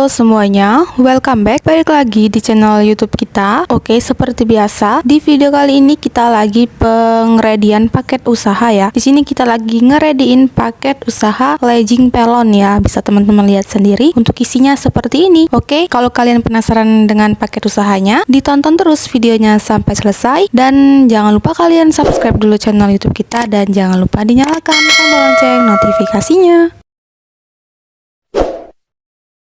Halo semuanya, welcome back. Balik lagi di channel YouTube kita. Oke, seperti biasa, di video kali ini kita lagi pengredian paket usaha ya. Di sini kita lagi ngerediin paket usaha legging pelon ya. Bisa teman-teman lihat sendiri. Untuk isinya seperti ini. Oke, kalau kalian penasaran dengan paket usahanya, ditonton terus videonya sampai selesai. Dan jangan lupa kalian subscribe dulu channel YouTube kita dan jangan lupa dinyalakan tombol lonceng notifikasinya.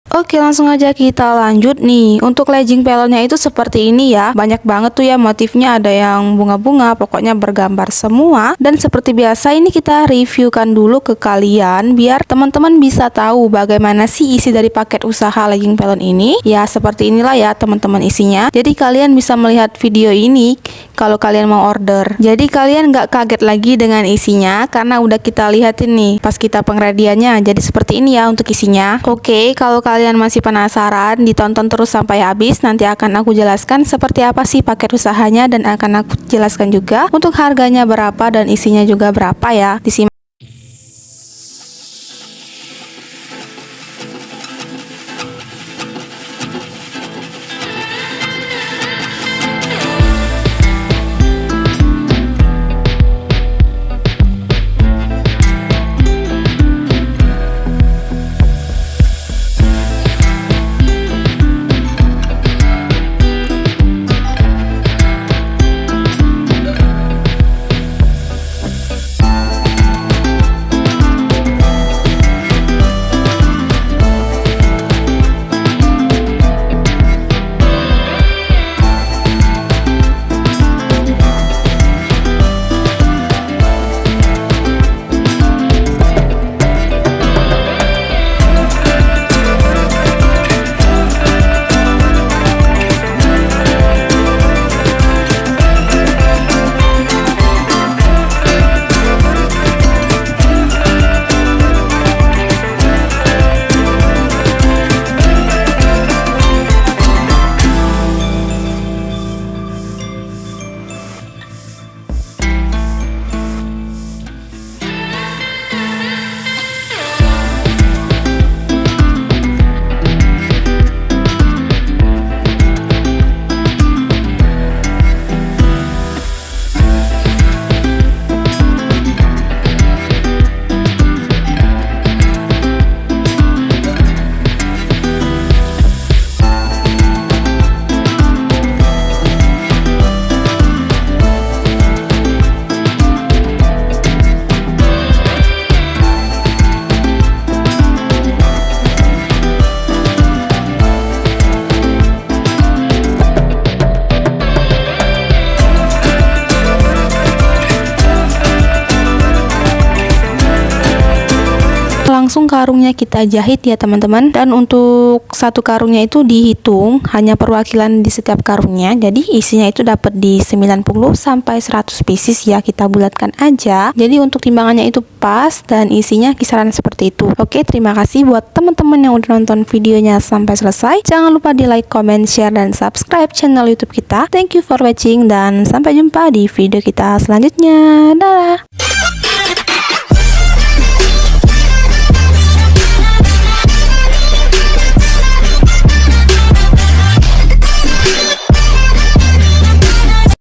Oke, langsung aja kita lanjut nih. Untuk legging pelonnya itu seperti ini ya. Banyak banget tuh ya motifnya, ada yang bunga-bunga, pokoknya bergambar semua. Dan seperti biasa ini kita reviewkan dulu ke kalian biar teman-teman bisa tahu bagaimana sih isi dari paket usaha legging pelon ini. Ya, seperti inilah ya teman-teman isinya. Jadi kalian bisa melihat video ini kalau kalian mau order. Jadi kalian nggak kaget lagi dengan isinya karena udah kita lihatin nih pas kita pengrediannya. Jadi seperti ini ya untuk isinya. Oke, kalau kalian masih penasaran, ditonton terus sampai habis. Nanti akan aku jelaskan seperti apa sih paket usahanya dan akan aku jelaskan juga untuk harganya berapa dan isinya juga berapa ya. Disimak. Langsung karungnya kita jahit ya teman-teman. Dan untuk satu karungnya itu dihitung hanya perwakilan di setiap karungnya. Jadi isinya itu dapat di 90 sampai 100 pieces ya, kita bulatkan aja. Jadi untuk timbangannya itu pas dan isinya kisaran seperti itu. Oke, terima kasih buat teman-teman yang udah nonton videonya sampai selesai. Jangan lupa di like, comment, share, dan subscribe channel YouTube kita. Thank you for watching dan sampai jumpa di video kita selanjutnya. Dadah.